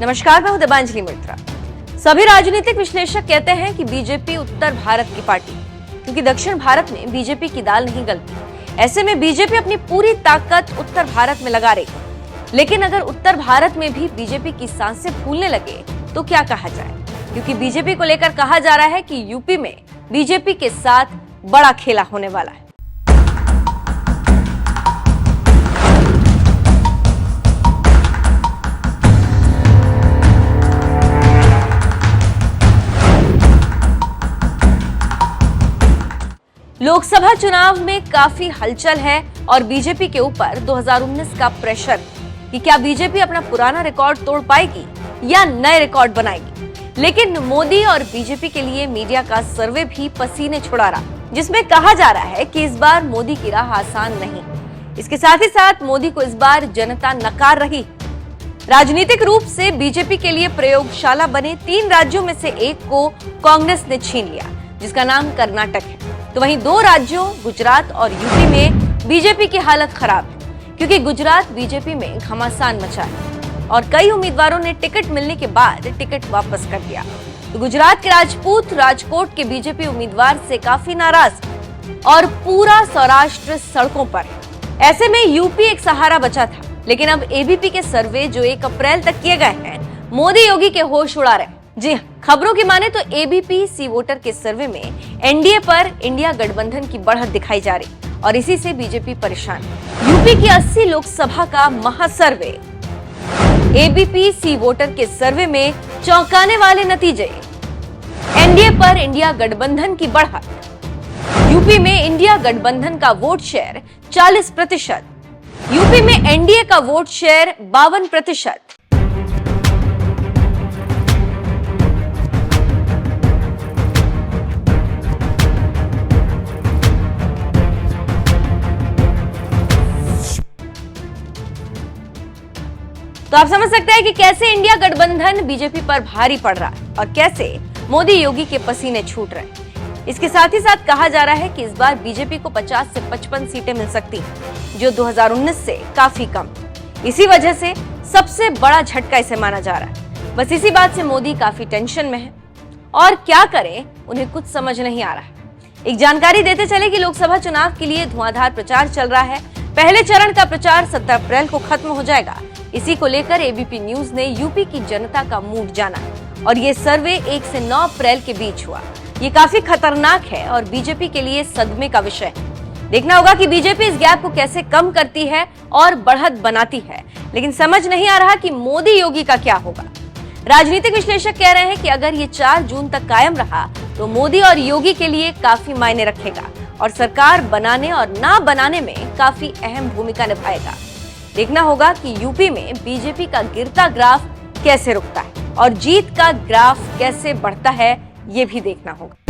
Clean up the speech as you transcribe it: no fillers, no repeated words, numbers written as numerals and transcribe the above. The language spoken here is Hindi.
नमस्कार, मैं हूं देबांजलि मित्रा। सभी राजनीतिक विश्लेषक कहते हैं कि बीजेपी उत्तर भारत की पार्टी, क्योंकि दक्षिण भारत में बीजेपी की दाल नहीं गलती। ऐसे में बीजेपी अपनी पूरी ताकत उत्तर भारत में लगा रही है। लेकिन अगर उत्तर भारत में भी बीजेपी की सांसें फूलने लगे तो क्या कहा जाए, क्योंकि बीजेपी को लेकर कहा जा रहा है कि यूपी में बीजेपी के साथ बड़ा खेला होने वाला है। लोकसभा चुनाव में काफी हलचल है और बीजेपी के ऊपर 2019 का प्रेशर कि क्या बीजेपी अपना पुराना रिकॉर्ड तोड़ पाएगी या नए रिकॉर्ड बनाएगी। लेकिन मोदी और बीजेपी के लिए मीडिया का सर्वे भी पसीने छुड़ा रहा, जिसमें कहा जा रहा है कि इस बार मोदी की राह आसान नहीं। इसके साथ ही साथ मोदी को इस बार जनता नकार रही। राजनीतिक रूप से बीजेपी के लिए प्रयोगशाला बने 3 राज्यों में से एक को कांग्रेस ने छीन लिया, जिसका नाम कर्नाटक है। तो वहीं 2 राज्यों गुजरात और यूपी में बीजेपी की हालत खराब है, क्योंकि गुजरात बीजेपी में घमासान मचा है और कई उम्मीदवारों ने टिकट मिलने के बाद टिकट वापस कर दिया। तो गुजरात के राजपूत राजकोट के बीजेपी उम्मीदवार से काफी नाराज और पूरा सौराष्ट्र सड़कों पर है। ऐसे में यूपी एक सहारा बचा था, लेकिन अब एबीपी के सर्वे जो 1 अप्रैल तक किए गए हैं, मोदी योगी के होश उड़ा रहे। जी हाँ, खबरों की माने तो एबीपी सी वोटर के सर्वे में एनडीए पर इंडिया गठबंधन की बढ़त दिखाई जा रही और इसी से बीजेपी परेशान। यूपी की 80 लोकसभा का महासर्वे एबीपी सी वोटर के सर्वे में चौंकाने वाले नतीजे। एनडीए पर इंडिया गठबंधन की बढ़त। यूपी में इंडिया गठबंधन का वोट शेयर 40%, यूपी में एनडीए का वोट शेयर 52%। तो आप समझ सकते हैं कि कैसे इंडिया गठबंधन बीजेपी पर भारी पड़ रहा है और कैसे मोदी योगी के पसीने छूट रहे हैं। इसके साथ ही साथ कहा जा रहा है कि इस बार बीजेपी को 50 से 55 सीटें मिल सकती हैं, जो 2019 से काफी कम। इसी वजह से सबसे बड़ा झटका इसे माना जा रहा है। बस इसी बात से मोदी काफी टेंशन में है और क्या करें उन्हें कुछ समझ नहीं आ रहा है। एक जानकारी देते चले कि लोकसभा चुनाव के लिए धुआंधार प्रचार चल रहा है। पहले चरण का प्रचार 17 अप्रैल को खत्म हो जाएगा। इसी को लेकर एबीपी न्यूज ने यूपी की जनता का मूड जाना और ये सर्वे 1 से 9 अप्रैल के बीच हुआ। ये काफी खतरनाक है और बीजेपी के लिए सदमे का विषय है। देखना होगा कि बीजेपी इस गैप को कैसे कम करती है और बढ़त बनाती है। लेकिन समझ नहीं आ रहा कि मोदी योगी का क्या होगा। राजनीतिक विश्लेषक कह रहे हैं कि अगर ये 4 जून तक कायम रहा तो मोदी और योगी के लिए काफी मायने रखेगा और सरकार बनाने और ना बनाने में काफी अहम भूमिका निभाएगा। देखना होगा कि यूपी में बीजेपी का गिरता ग्राफ कैसे रुकता है और जीत का ग्राफ कैसे बढ़ता है, ये भी देखना होगा।